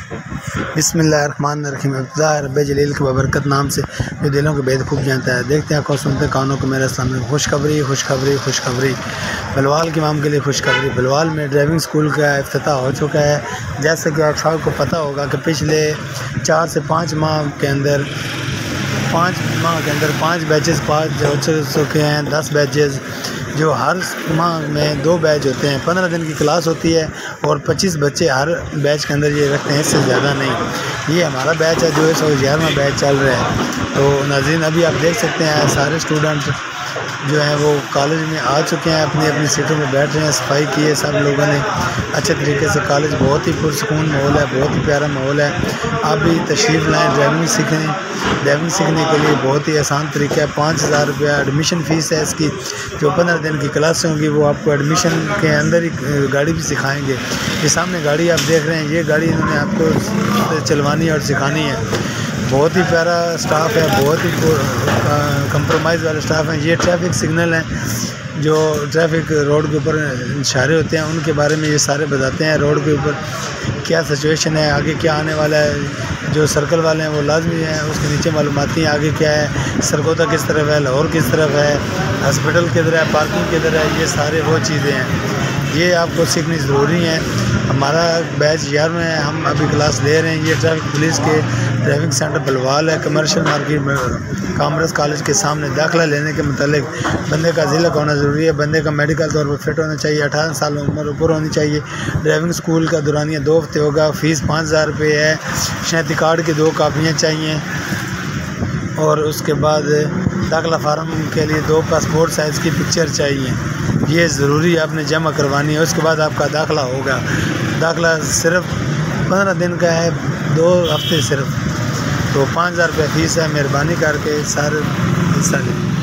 बिस्मिल्लाहिर्रहमानिर्रहीम। रब जलील के बबरकत नाम से जो दिलों के बेद खूब जानता है। देखते हैं आंखों सुनते कानों को मेरे सामने खुशखबरी खुशखबरी खुशखबरी। बलवाल के इमाम के लिए खुशखबरी। बलवाल में ड्राइविंग स्कूल का इफ्तिताह हो चुका है। जैसे कि आप सबको पता होगा कि पिछले 4 से 5 माह के अंदर 5 बैचेस पास हो चुके हैं। 10 बैचेस जो हर माह में 2 बैच होते हैं। 15 दिन की क्लास होती है और 25 बच्चे हर बैच के अंदर ये रखते हैं, इससे ज़्यादा नहीं। ये हमारा बैच है जो 111वां बैच चल रहा है। तो नाज़रीन, अभी आप देख सकते हैं सारे स्टूडेंट जो हैं वो कॉलेज में आ चुके हैं, अपनी अपनी सीटों में बैठ रहे हैं। सफाई की है सब लोगों ने अच्छे तरीके से। कॉलेज बहुत ही पुरसकून माहौल है, बहुत ही प्यारा माहौल है। आप भी तशरीफ़ लाएँ ड्राइविंग सीखने। ड्राइविंग सीखने के लिए बहुत ही आसान तरीका है। 5000 रुपया एडमिशन फ़ीस है इसकी। जो 15 दिन की क्लासें होंगी वो आपको एडमिशन के अंदर ही गाड़ी भी सिखाएँगे। ये सामने गाड़ी आप देख रहे हैं, ये गाड़ी इन्होंने आपको चलवानी और सिखानी है। बहुत ही प्यारा स्टाफ है, बहुत ही कंप्रोमाइज़ वाले स्टाफ हैं। ये ट्रैफिक सिग्नल हैं जो ट्रैफिक रोड के ऊपर इशारे होते हैं, उनके बारे में ये सारे बताते हैं। रोड के ऊपर क्या सिचुएशन है, आगे क्या आने वाला है। जो सर्कल वाले हैं वो लाजमी हैं, उसके नीचे मालूमाती हैं आगे क्या है, सरगोदा किस तरफ है, लाहौर किस तरफ है, हॉस्पिटल किधर है, पार्किंग किधर है। ये सारे वो चीज़ें हैं, ये आपको सीखनी ज़रूरी है। हमारा बैच 11 में है, हम अभी क्लास ले रहे हैं। ये ट्रैफिक पुलिस के ड्राइविंग सेंटर बलवाल है, कमर्शियल मार्केट में कॉमर्स कॉलेज के सामने। दाखिला लेने के मतलब बंदे का ज़िला होना ज़रूरी है, बंदे का मेडिकल तौर पर फिट होना चाहिए, 18 साल उम्र ऊपर होनी चाहिए। ड्राइविंग स्कूल का दौरानिया 2 हफ्ते होगा। फ़ीस 5000 रुपये है। शनाख्ती कार्ड की 2 कापियाँ चाहिए और उसके बाद दाखिला फार्म के लिए 2 पासपोर्ट साइज़ की पिक्चर चाहिए। ये ज़रूरी आपने जमा करवानी है, उसके बाद आपका दाखिला होगा। दाखिला सिर्फ 15 दिन का है, 2 हफ्ते सिर्फ। तो 5000 रुपये फ़ीस है। मेहरबानी करके सारे हिस्सा लें।